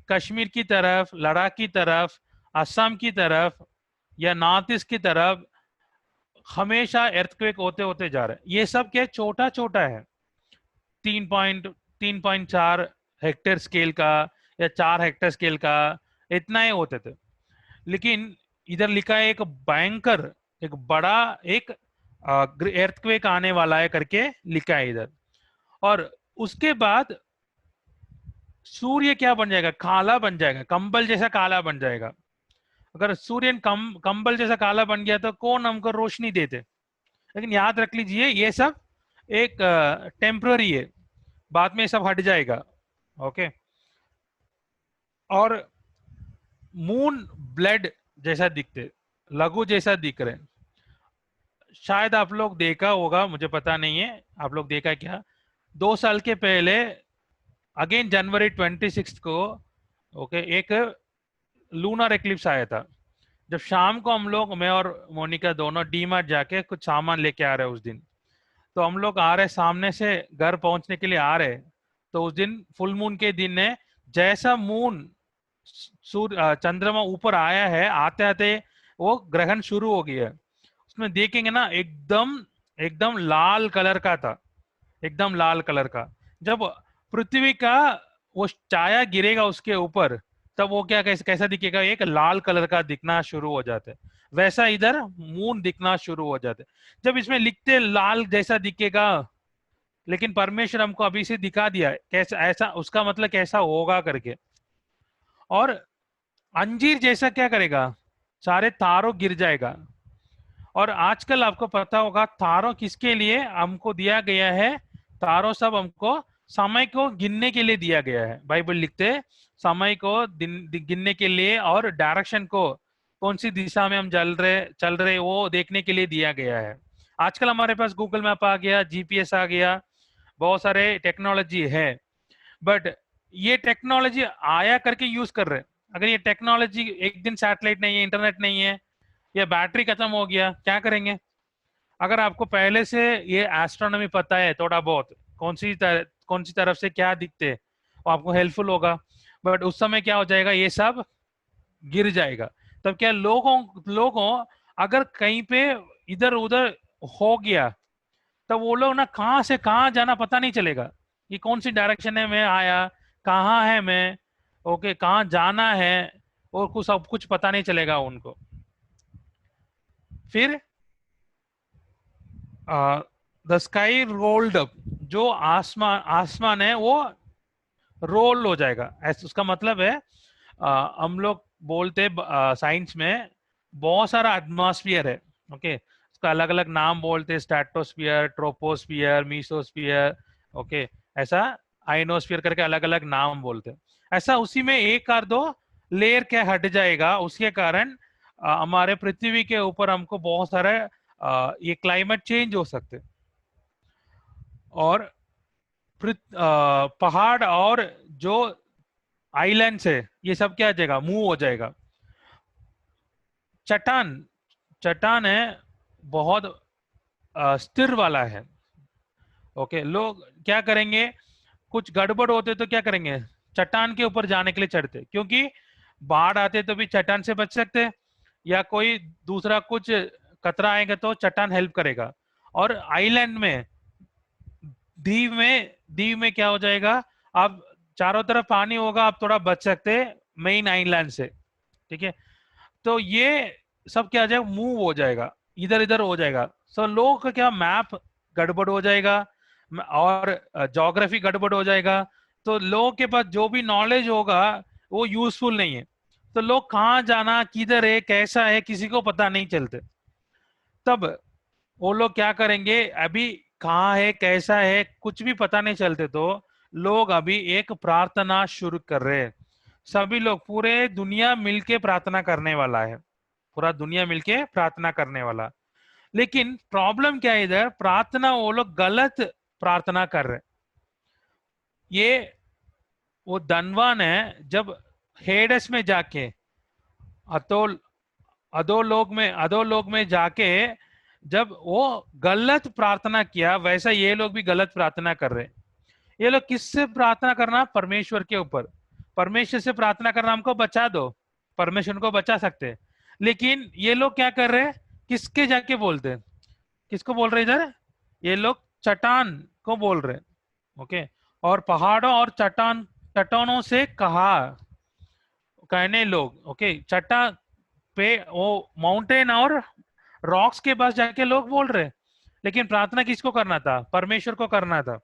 कश्मीर की तरफ, लद्दाख की तरफ, असम की तरफ या नॉर्थ ईस्ट की तरफ हमेशा एर्थक्वेक होते होते जा रहे हैं। ये सब क्या छोटा छोटा है, 3.4 हेक्टेयर स्केल का या 4 हेक्टेयर स्केल का, इतना ही होते थे। लेकिन इधर लिखा है एक भयंकर, एक बड़ा, एक एर्थक्वेक आने वाला है करके लिखा है इधर। और उसके बाद सूर्य क्या बन जाएगा, काला बन जाएगा, कंबल जैसा काला बन जाएगा। अगर सूर्य कंबल जैसा काला बन गया तो कौन हमको रोशनी देते। लेकिन याद रख लीजिए ये सब एक टेम्पररी है, बाद में सब हट जाएगा। ओके। और मून ब्लड जैसा दिखते, लघु जैसा दिख रहे। शायद आप लोग देखा होगा, मुझे पता नहीं है आप लोग देखा क्या, 2 साल के पहले अगेन जनवरी 26 को ओके एक लूनर एक्लिप्स आया था। जब शाम को हम लोग, मैं और मोनिका दोनों डीमार्ट जाके कुछ सामान लेके आ रहे उस दिन, तो हम लोग आ रहे सामने से घर पहुंचने के लिए आ रहे, तो उस दिन फुल मून के दिन ने जैसा मून सूर्य चंद्रमा ऊपर आया है, आते आते वो ग्रहण शुरू हो गया। उसमें देखेंगे ना एकदम एकदम लाल कलर का था, एकदम लाल कलर का। जब पृथ्वी का वो छाया गिरेगा उसके ऊपर, तब वो क्या कैसा दिखेगा, एक लाल कलर का दिखना शुरू हो जाता है। वैसा इधर मून दिखना शुरू हो जाते। जब इसमें लिखते लाल जैसा दिखेगा, लेकिन परमेश्वर हमको अभी से दिखा दिया है कैसा, ऐसा उसका मतलब कैसा होगा करके। और अंजीर जैसा क्या करेगा, सारे तारों गिर जाएगा। और आजकल आपको पता होगा तारों किसके लिए हमको दिया गया है, तारों सब हमको समय को गिनने के लिए दिया गया है। बाइबल लिखते हैं समय को गिनने के लिए और डायरेक्शन को, कौन सी दिशा में हम चल रहे वो देखने के लिए दिया गया है। आजकल हमारे पास गूगल मैप आ गया, जीपीएस आ गया, बहुत सारे टेक्नोलॉजी है। बट ये टेक्नोलॉजी आया करके यूज कर रहे हैं। अगर ये टेक्नोलॉजी एक दिन सैटेलाइट नहीं है, इंटरनेट नहीं है, या बैटरी खत्म हो गया, क्या करेंगे। अगर आपको पहले से ये एस्ट्रोनॉमी पता है थोड़ा बहुत, कौन सी तरफ से क्या दिखते, वो आपको हेल्पफुल होगा। बट उस समय क्या हो जाएगा, ये सब गिर जाएगा। तब क्या लोगों अगर कहीं पे इधर उधर हो गया, तब वो लोग ना कहाँ से कहाँ जाना पता नहीं चलेगा, कि कौन सी डायरेक्शन है मैं आया, कहाँ है मैं, ओके कहाँ जाना है, और कुछ सब कुछ पता नहीं चलेगा उनको। फिर द स्काई रोल्ड अप, जो आसमान है वो रोल हो जाएगा। ऐसा उसका मतलब है, हम लोग बोलते साइंस में बहुत सारा एटमॉस्फेयर है। ओके, उसका अलग अलग नाम बोलते हैं, स्ट्रेटोस्फियर, ट्रोपोस्फियर, मीसोस्फियर, ओके ऐसा आइनोस्फियर करके अलग अलग नाम बोलते हैं। ऐसा उसी में एक और दो लेयर क्या हट जाएगा, उसके कारण हमारे पृथ्वी के ऊपर हमको बहुत सारे ये क्लाइमेट चेंज हो सकते। और पहाड़ और जो आइलैंड्स है ये सब क्या जाएगा, मूव हो जाएगा। चट्टान चट्टान है बहुत स्थिर वाला है। ओके, लोग क्या करेंगे, कुछ गड़बड़ होते तो क्या करेंगे, चट्टान के ऊपर जाने के लिए चढ़ते, क्योंकि बाढ़ आते तो भी चट्टान से बच सकते, या कोई दूसरा कुछ खतरा आएगा तो चट्टान हेल्प करेगा। और आइलैंड में, द्वीप में क्या हो जाएगा, अब चारों तरफ पानी होगा, आप थोड़ा बच सकते मेन आइलैंड से। ठीक है, तो ये सब क्या हो जाएगा, मूव हो जाएगा, इधर इधर हो जाएगा। सो लोगों का क्या, मैप गड़बड़ हो जाएगा और ज्योग्राफी गड़बड़ हो जाएगा। तो लोगों के पास जो भी नॉलेज होगा वो यूजफुल नहीं है। तो लोग कहाँ जाना, किधर है, कैसा है, किसी को पता नहीं चलते। तब वो लोग क्या करेंगे, अभी कहाँ है कैसा है कुछ भी पता नहीं चलते, तो लोग अभी एक प्रार्थना शुरू कर रहे हैं। सभी लोग, पूरे दुनिया मिलके प्रार्थना करने वाला है, पूरा दुनिया मिलके प्रार्थना करने वाला। लेकिन प्रॉब्लम क्या है, इधर प्रार्थना वो लोग गलत प्रार्थना कर रहे। ये वो धनवान है, जब हेडस में जाके अधोलोक में जाके जब वो गलत प्रार्थना किया, वैसा ये लोग भी गलत प्रार्थना कर रहे। ये लोग किससे प्रार्थना करना, परमेश्वर के ऊपर। परमेश्वर से प्रार्थना करना, हमको बचा दो, परमेश्वर को बचा सकते हैं। लेकिन ये लोग क्या कर रहे हैं, किसके जाके बोलते हैं, किसको बोल रहे हैं इधर, ये लोग चट्टान को बोल रहे हैं। ओके, और पहाड़ों और चट्टानों से कहा, कहने लोग, ओके, चट्टान पे, वो माउंटेन और रॉक्स के पास जाके लोग बोल रहे हैं। लेकिन प्रार्थना किसको करना था, परमेश्वर को करना था।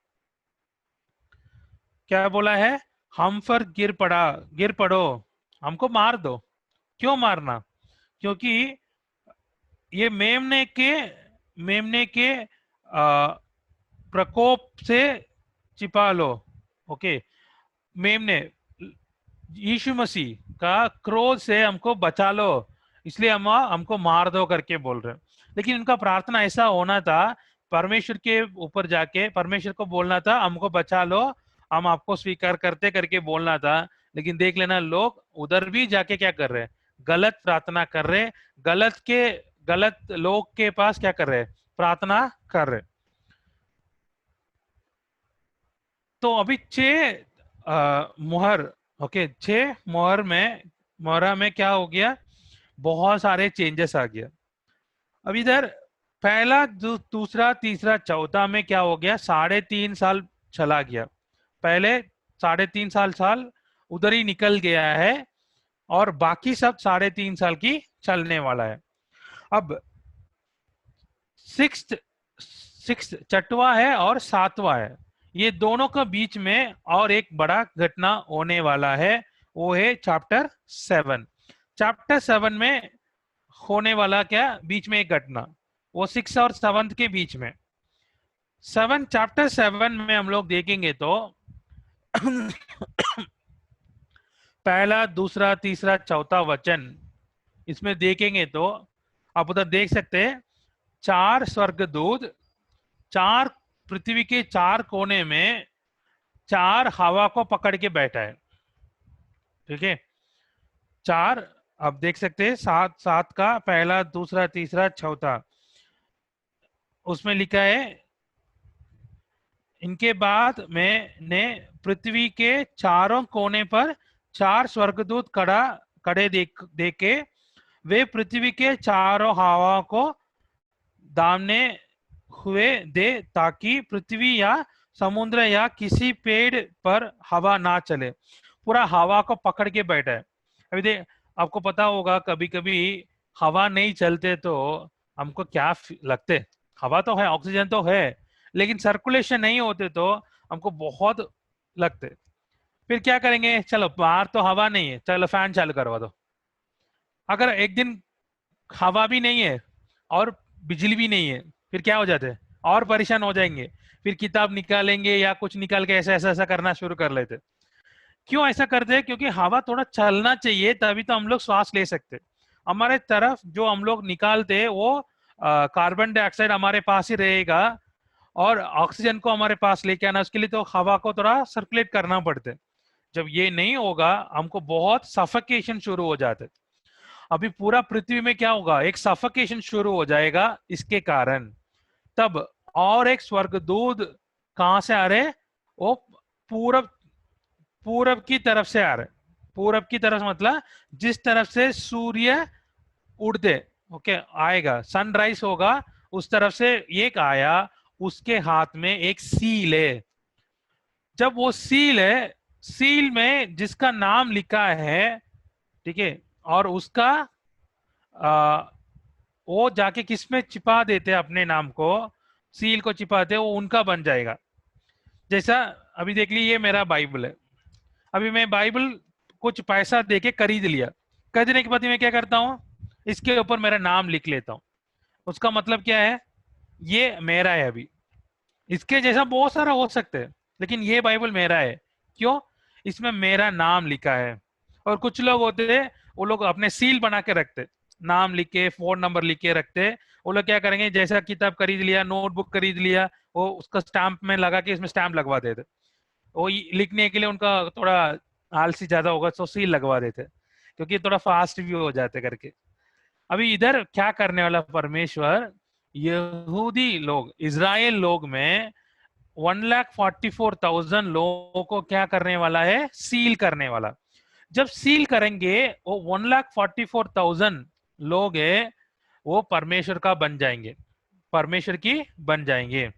क्या बोला है, हम पर गिर पड़ो, हमको मार दो। क्यों मारना, क्योंकि ये मेमने के प्रकोप से छिपा लो। ओके, मेमने यीशु मसीह का क्रोध से हमको बचा लो, इसलिए हमको मार दो करके बोल रहे हैं। लेकिन इनका प्रार्थना ऐसा होना था, परमेश्वर के ऊपर जाके परमेश्वर को बोलना था, हमको बचा लो, हम आपको स्वीकार करते करके बोलना था। लेकिन देख लेना, लोग उधर भी जाके क्या कर रहे हैं, गलत प्रार्थना कर रहे, गलत लोग के पास क्या कर रहे, प्रार्थना कर रहे। तो अभी 6 मुहर, ओके, 6 मुहरा में क्या हो गया, बहुत सारे चेंजेस आ गया। अब इधर पहला दूसरा तीसरा चौथा में क्या हो गया, 3.5 साल चला गया। पहले 3.5 साल उधर ही निकल गया है, और बाकी सब 3.5 साल की चलने वाला है। अब सिक्स छठवां है और 7वां है, ये दोनों के बीच में और एक बड़ा घटना होने वाला है, वो है चैप्टर 7। चैप्टर 7 में होने वाला क्या, बीच में एक घटना, वो 6 और 7 के बीच में। चैप्टर 7 में हम लोग देखेंगे तो पहला दूसरा तीसरा चौथा वचन इसमें देखेंगे तो आप उधर देख सकते हैं, 4 स्वर्गदूत 4 पृथ्वी के 4 कोने में 4 हवा को पकड़ के बैठा है। ठीक है, 4 आप देख सकते हैं, 7 का पहला दूसरा तीसरा चौथा, उसमें लिखा है, इनके बाद मैंने पृथ्वी के चारों कोने पर 4 स्वर्गदूत खड़े देखे, वे पृथ्वी के चारों हवा को दामने हुए दे, ताकि पृथ्वी या समुद्र या किसी पेड़ पर हवा ना चले। पूरा हवा को पकड़ के बैठा है। अभी देख, आपको पता होगा कभी कभी हवा नहीं चलते तो हमको क्या लगते, हवा तो है, ऑक्सीजन तो है, लेकिन सर्कुलेशन नहीं होते तो हमको बहुत लगते। फिर क्या करेंगे, चलो बाहर तो हवा नहीं है, चलो फैन चालू करवा दो। अगर एक दिन हवा भी नहीं है और बिजली भी नहीं है, फिर क्या हो जाते हैं, और परेशान हो जाएंगे, फिर किताब निकालेंगे या कुछ निकाल के ऐसा करना शुरू कर लेते। क्यों ऐसा करते हैं, क्योंकि हवा थोड़ा चलना चाहिए, तभी तो हम लोग श्वास ले सकते। हमारे तरफ जो हम लोग निकालते हैं वो कार्बन डाइऑक्साइड हमारे पास ही रहेगा, और ऑक्सीजन को हमारे पास लेके आना, उसके लिए तो हवा को थोड़ा सर्कुलेट करना पड़ता है। जब ये नहीं होगा हमको बहुत सफोकेशन शुरू हो जाते। अभी पूरा पृथ्वी में क्या होगा, एक सफोकेशन शुरू हो जाएगा इसके कारण। तब और एक स्वर्गदूत कहां से आ रहे, वो पूरब की तरफ से आ रहे। पूरब की तरफ मतलब जिस तरफ से सूर्य उड़ते, ओके, आएगा, सनराइज होगा, उस तरफ से एक आया, उसके हाथ में एक सील है। जब वो सील है, सील में जिसका नाम लिखा है, ठीक है, और उसका वो जाके किस में छिपा देते हैं, अपने नाम को, सील को छिपाते, वो उनका बन जाएगा। जैसा अभी देख लीजिए, ये मेरा बाइबल है, अभी मैं बाइबल कुछ पैसा देके खरीद लिया, खरीदने के बाद मैं क्या करता हूँ, इसके ऊपर मेरा नाम लिख लेता हूँ। उसका मतलब क्या है, ये मेरा है। अभी इसके जैसा बहुत सारा हो सकता है, लेकिन ये बाइबल मेरा है। क्यों, इसमें मेरा नाम लिखा है। और कुछ लोग होते हैं, वो लोग अपने सील बना के रखते, नाम लिख के, फोन नंबर लिख के रखते। वो लोग क्या करेंगे, जैसा किताब खरीद लिया, नोटबुक खरीद लिया, वो उसका स्टैंप में लगा के इसमें स्टैंप लगवा देते। वो लिखने के लिए उनका थोड़ा आलसी ज्यादा होगा तो सील लगवा देते, क्योंकि थोड़ा फास्ट भी हो जाते करके। अभी इधर क्या करने वाला परमेश्वर, यहूदी लोग, इज़राइल लोग में 1,44,000 लोगों को क्या करने वाला है, सील करने वाला। जब सील करेंगे वो 1,44,000 लोग है वो परमेश्वर का बन जाएंगे, परमेश्वर की बन जाएंगे।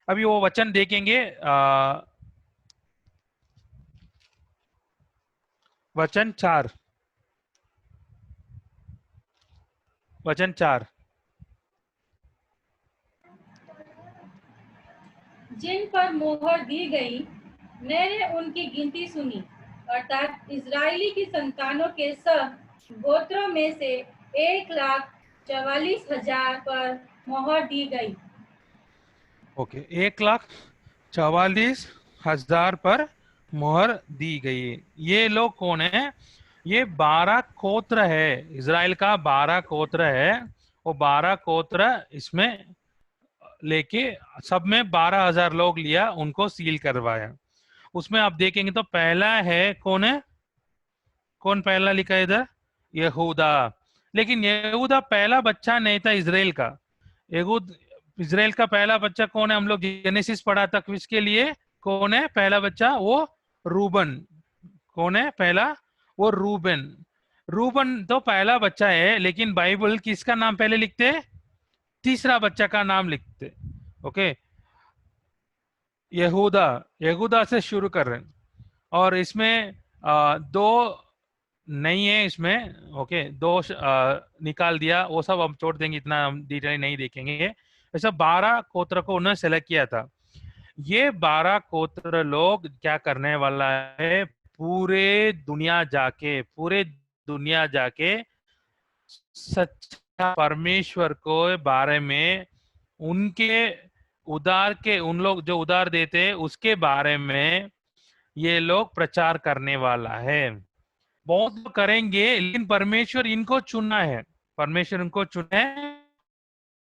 अभी वो वचन देखेंगे, वचन 4, वचन 4। जिन पर मोहर दी गई, मैंने उनकी गिनती सुनी, अर्थात इजरायली की संतानों के सब गोत्रों में से 1,44,000 पर मोहर दी गई। ओके, 1,44,000 पर मोहर दी गई। ये लोग कौन है? ये 12 गोत्र है, इजराइल का 12 गोत्र है। वो 12 गोत्र इसमें लेके सब में 12,000 लोग लिया, उनको सील करवाया। उसमें आप देखेंगे तो पहला है कौन है, कौन पहला लिखा है इधर? यहूदा। लेकिन यहूदा पहला बच्चा नहीं था इजराइल का। यहूद इजराइल का पहला बच्चा कौन है? हम लोग जेनेसिस पढ़ा था क्विज के लिए। कौन है पहला बच्चा? वो रूबन। कौन है पहला? वो रूबन। रूबन तो पहला बच्चा है, लेकिन बाइबल किसका नाम पहले लिखते? तीसरा बच्चा का नाम लिखते। ओके, यहूदा, यहूदा से शुरू कर रहे हैं। और इसमें दो नहीं है इसमें। ओके, दो निकाल दिया, वो सब हम छोड़ देंगे, इतना हम डिटेल नहीं देखेंगे। ऐसा 12 गोत्र को उन्होंने सेलेक्ट किया था। ये 12 गोत्र लोग क्या करने वाला है? पूरे दुनिया जाके, पूरे दुनिया जाके सच्चा परमेश्वर को बारे में, उनके उधार के, उन लोग जो उधार देते हैं उसके बारे में ये लोग प्रचार करने वाला है। बहुत लोग करेंगे, लेकिन परमेश्वर इनको चुना है, परमेश्वर उनको चुना है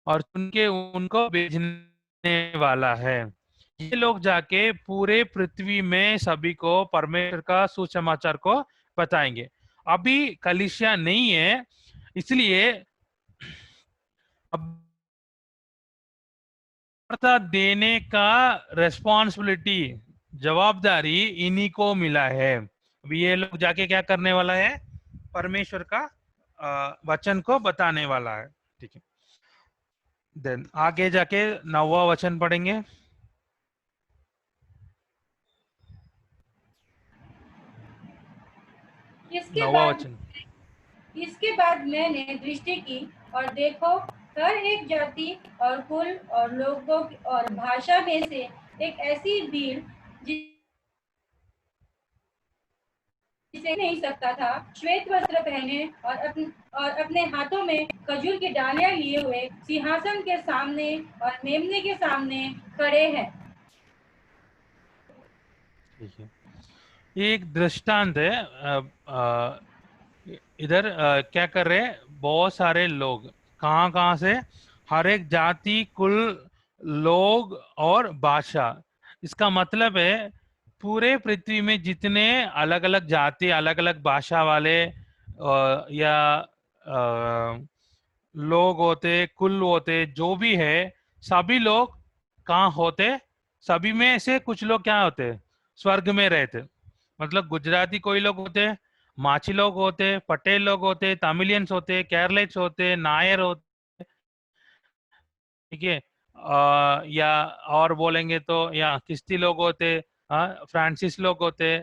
और चुन के उनको भेजने वाला है। ये लोग जाके पूरे पृथ्वी में सभी को परमेश्वर का सुसमाचार को बताएंगे। अभी कलीसिया नहीं है, इसलिए अब वार्ता देने का रेस्पॉन्सिबिलिटी, जवाबदारी इन्हीं को मिला है। अभी ये लोग जाके क्या करने वाला है? परमेश्वर का वचन को बताने वाला है। ठीक है, देन आगे जाके 9वां वचन पढ़ेंगे। इसके 9वां बाद वचन। इसके बाद मैंने दृष्टि की और देखो, हर एक जाति और कुल और लोगों और भाषा में से एक ऐसी भीड़ जिसे नहीं सकता था, श्वेत वस्त्र पहने और अपने हाथों में खजूर की डालियां लिए हुए सिंहासन के सामने और मेमने के सामने खड़े हैं। ठीक है, ये एक दृष्टांत है। इधर क्या कर रहे हैं? बहुत सारे लोग, कहाँ कहाँ से? हर एक जाति, कुल, लोग और भाषा। इसका मतलब है पूरे पृथ्वी में जितने अलग अलग जाति, अलग अलग भाषा वाले या लोग होते, कुल होते, जो भी है, सभी लोग कहाँ होते? सभी में से कुछ लोग क्या होते? स्वर्ग में रहते। मतलब गुजराती कोई लोग होते, माची लोग होते, पटेल लोग होते, तमिलियंस होते, केरलेट्स होते, नायर होते। ठीक है, या और बोलेंगे तो या किस्ती लोग होते, फ्रांसिस लोग होते,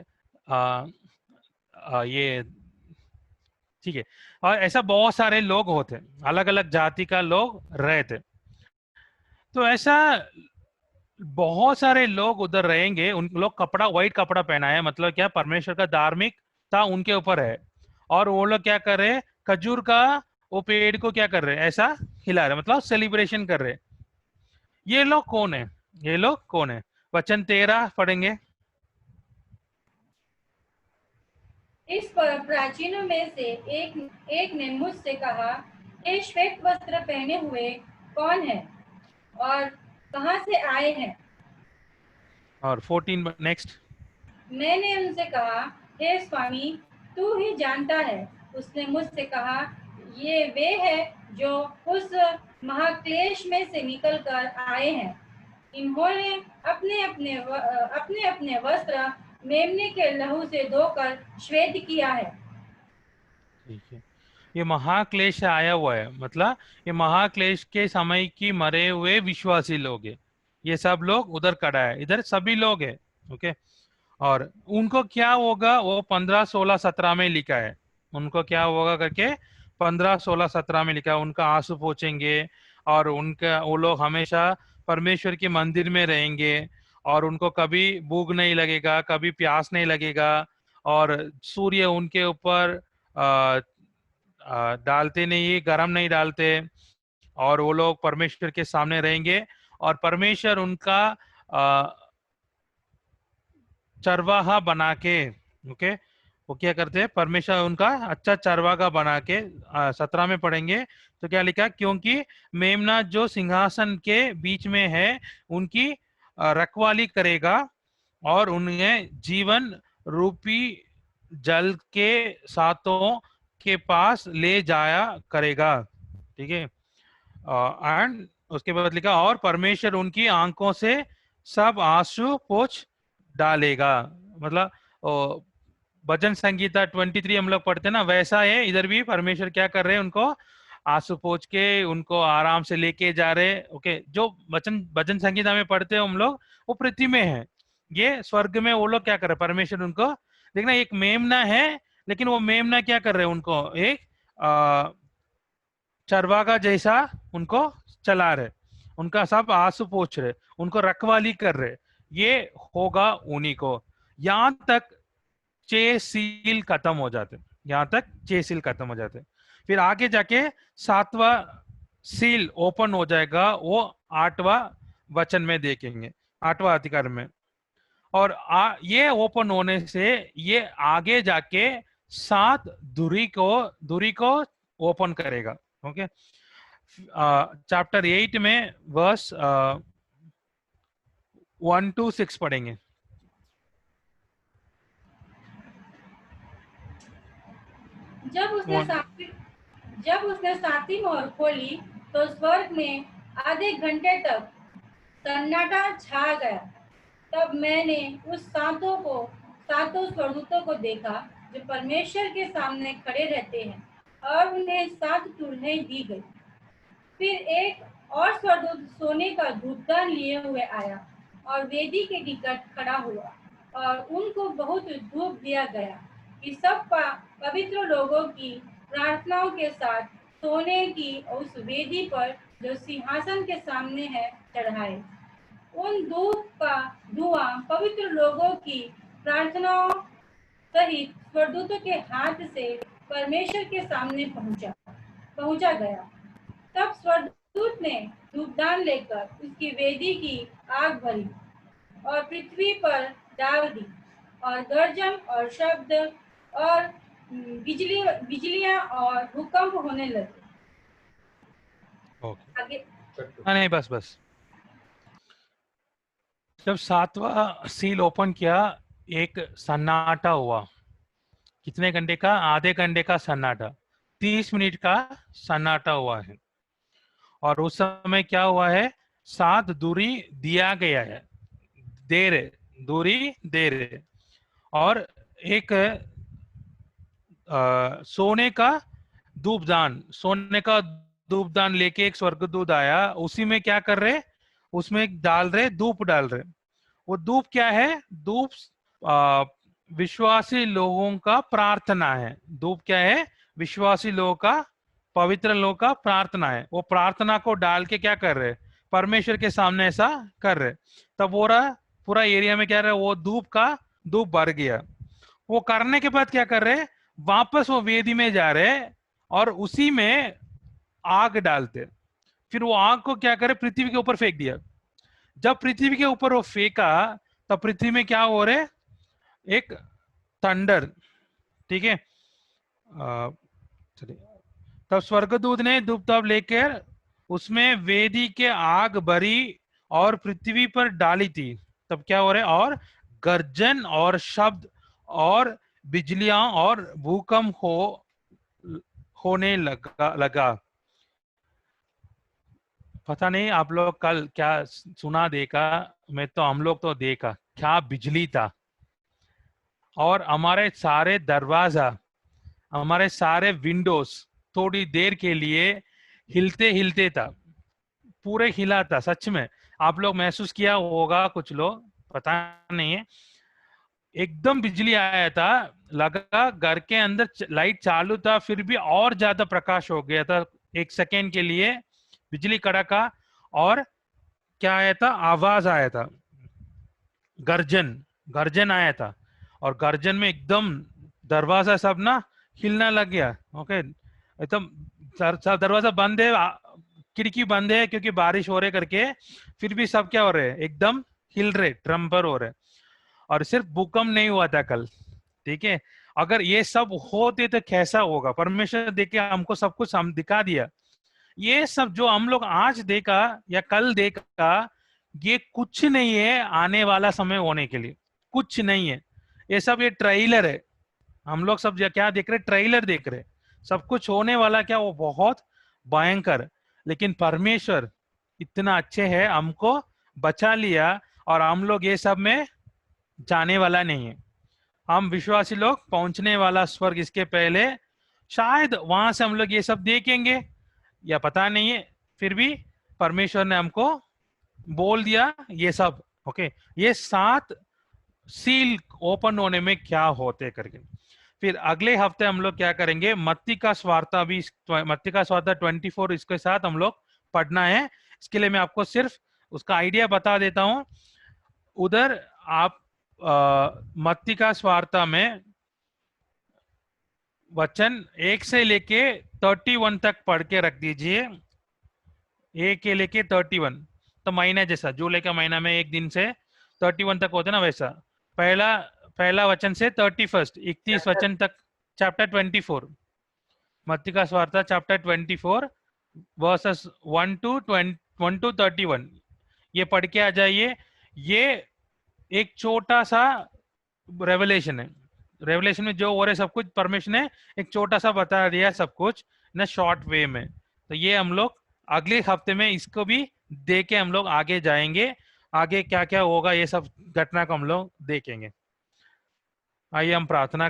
ये ठीक है। और ऐसा बहुत सारे लोग होते, अलग अलग जाति का लोग रहते। तो ऐसा बहुत सारे लोग उधर रहेंगे। उन लोग कपड़ा, व्हाइट कपड़ा पहना है, मतलब क्या? परमेश्वर का धार्मिकता उनके ऊपर है। और वो लोग क्या कर रहे हैं? खजूर का वो पेड़ को क्या कर रहे हैं? ऐसा हिला रहे, मतलब सेलिब्रेशन कर रहे हैं। ये लोग कौन है? ये लोग कौन है? वचन 13 पढ़ेंगे। इस पर प्राचीनों में से एक ने मुझसे कहा, ये श्वेत वस्त्र पहने हुए कौन है और कहाँ से आए हैं? और 14 नेक्स्ट। मैंने उनसे कहा, हे स्वामी, तू ही जानता है। उसने मुझसे कहा, ये वे हैं जो उस महाक्लेश में से निकल कर आए हैं। इन्होंने अपने अपने वस्त्र मेमने के लहू से धोकर श्वेत किया है। ठीक है, ये महाक्लेश से आया हुआ है, मतलब ये महाक्लेश के समय की मरे हुए विश्वासी लोग है। ये सब लोग उधर खड़ा है, इधर सभी लोग है। ओके, और उनको क्या होगा वो 15 16 17 में लिखा है। उनको क्या होगा करके 15 16 17 में लिखा है। उनका आंसू पोंछेंगे और उनका वो लोग हमेशा परमेश्वर के मंदिर में रहेंगे और उनको कभी भूख नहीं लगेगा, कभी प्यास नहीं लगेगा, और सूर्य उनके ऊपर डालते नहीं, गरम नहीं डालते, और वो लोग परमेश्वर के सामने रहेंगे और परमेश्वर उनका चरवाहा बना के, ओके, वो क्या करते हैं, परमेश्वर उनका अच्छा चरवाहा बना के 17 में पढ़ेंगे तो क्या लिखा, क्योंकि मेमना जो सिंहासन के बीच में है उनकी रखवाली करेगा और उन्हें जीवन रूपी जल के सातों के पास ले जाया करेगा। ठीक है, एंड उसके बाद लिखा, और परमेश्वर उनकी आंखों से सब आंसू पोंछ डालेगा। मतलब भजन संगीता 23 हम लोग पढ़ते हैं ना, वैसा है इधर भी परमेश्वर क्या कर रहे हैं, उनको आंसू पोंछ के उनको आराम से लेके जा रहे। ओके, जो भजन भजन संगीता में पढ़ते हैं हम लोग वो पृथ्वी में है, ये स्वर्ग में वो लोग क्या कर रहे हैं, परमेश्वर उनको देखना एक मेमना है, लेकिन वो मेमना क्या कर रहे हैं, उनको एक चरवाहा जैसा उनको चला रहे, उनका सब आंसू पोंछ रहे, उनको रखवाली कर रहे। ये होगा उन्हीं को। यहां तक 6 सील खत्म हो जाते, यहां तक 6 सील खत्म हो जाते। फिर आगे जाके 7वां सील ओपन हो जाएगा, वो 8वां वचन में देखेंगे, 8वां अधिकार में। और ये ओपन होने से ये आगे जाके 7 धुरी को ओपन करेगा। ओके, चैप्टर 8 में वर्स 1 to 6 पढ़ेंगे। जब उसने सातवीं मोहर खोली तो स्वर्ग में आधे घंटे तक सन्नाटा छा गया। तब मैंने उस सातों स्वर्गदूतों को देखा जो परमेश्वर के सामने खड़े रहते हैं, और उन्हें 7 चूल्हें दी गई। फिर एक और स्वर्गदूत सोने का धूपदान लिए हुए आया और वेदी के निकट खड़ा हुआ, और उनको बहुत धूप दिया गया कि सब पवित्र लोगों की प्रार्थनाओं के साथ सोने की उस वेदी पर जो सिंहासन के सामने है चढ़ाए। उन धूप का धुआं पवित्र लोगों की प्रार्थनाओं सहित स्वर्गदूतों के हाथ से परमेश्वर के सामने पहुंचा गया। तब स्वर्गदूत ने धूपदान लेकर उसकी वेदी की आग भरी और पृथ्वी पर डाल दी, और गर्जन और शब्द और बिजलियां और भूकंप होने लगे। आगे नहीं, बस जब 7वां सील ओपन किया, एक सन्नाटा हुआ। कितने घंटे का? आधे घंटे का सन्नाटा, 30 मिनट का सन्नाटा हुआ है। और उस समय क्या हुआ है, 7 दूरी दिया गया है, दे रहे दूरी दे रहे, और एक सोने का धूपदान लेके एक स्वर्गदूत आया। उसी में क्या कर रहे, उसमें धूप डाल रहे। वो धूप क्या है? धूप विश्वासी लोगों का प्रार्थना है। धूप क्या है? विश्वासी लोगों का, पवित्र लोगों का प्रार्थना है। वो प्रार्थना को डाल के क्या कर रहे, परमेश्वर के सामने ऐसा कर रहे। तब वो पूरा एरिया में क्या रहा, वो धूप भर गया। वो करने के बाद क्या कर रहे, वापस वो वेदी में जा रहे और उसी में आग डालते। फिर वो आग को क्या करे, पृथ्वी के ऊपर फेंक दिया। जब पृथ्वी के ऊपर वो फेंका तब पृथ्वी में क्या हो रहे, एक थंडर। ठीक है, तब स्वर्गदूत ने धूपदान लेकर उसमें वेदी के आग भरी और पृथ्वी पर डाली थी। तब क्या हो रहा है, और गर्जन और शब्द और बिजलियां और भूकंप होने लगा। पता नहीं आप लोग कल क्या सुना देखा, मैं तो हम लोग तो देखा क्या बिजली था, और हमारे सारे दरवाजा, हमारे सारे विंडोज थोड़ी देर के लिए हिलते हिलते था, पूरे हिला था सच में। आप लोग महसूस किया होगा, कुछ लोग पता नहीं है। एकदम बिजली आया था, लगा घर के अंदर लाइट चालू था, फिर भी और ज्यादा प्रकाश हो गया था। एक सेकेंड के लिए बिजली कड़का, और क्या आया था, आवाज आया था, गर्जन, गर्जन आया था। और गर्जन में एकदम दरवाजा सब ना हिलने लग गया। ओके, एकदम दरवाजा बंद है, खिड़की बंद है क्योंकि बारिश हो रहे करके, फिर भी सब क्या हो रहे हैं, एकदम हिल रहे, ट्रम्पर हो रहे। और सिर्फ भूकंप नहीं हुआ था कल, ठीक है। अगर ये सब होते तो कैसा होगा, परमेश्वर देखे हमको सब कुछ हम दिखा दिया। ये सब जो हम लोग आज देखा या कल देखा, ये कुछ नहीं है आने वाला समय होने के लिए, कुछ नहीं है। ये सब ये ट्रेलर है। हम लोग सब क्या देख रहे, ट्रेलर देख रहे। सब कुछ होने वाला क्या, वो बहुत भयंकर। लेकिन परमेश्वर इतना अच्छे है, हमको बचा लिया, और हम लोग ये सब में जाने वाला नहीं है। हम विश्वासी लोग पहुंचने वाला स्वर्ग, इसके पहले शायद वहां से हम लोग ये सब देखेंगे या पता नहीं है। फिर भी परमेश्वर ने हमको बोल दिया ये सब। ओके, ये 7 सील ओपन होने में क्या होते करके। फिर अगले हफ्ते हम लोग क्या करेंगे, मत्ती का स्वार्थ, भी मत्ती का स्वार्थ 24 इसके साथ हम लोग पढ़ना है। इसके लिए मैं आपको सिर्फ उसका आइडिया बता देता हूं। उधर आप मत्ती का स्वार्थ में वचन 1 से लेके 31 तक पढ़ के रख दीजिए। 1 के लेके 31, तो महीना जैसा जुलाई का महीना में 1 दिन से 31 तक होता है ना, वैसा पहला पहला वचन से 31 वचन तक, चैप्टर 24, मत्ती का स्वार्थ चैप्टर 24 वर्सेस 1 to 31, ये पढ़ के आ जाइए। ये एक छोटा सा रेवलेशन है। रेवलेशन में जो हो रहा है सब कुछ परमेश्वर ने एक छोटा सा बता दिया, सब कुछ ना शॉर्ट वे में। तो ये हम लोग अगले हफ्ते में इसको भी दे के हम लोग आगे जाएंगे। आगे क्या क्या होगा ये सब घटना को हम लोग देखेंगे। आइए हम प्रार्थना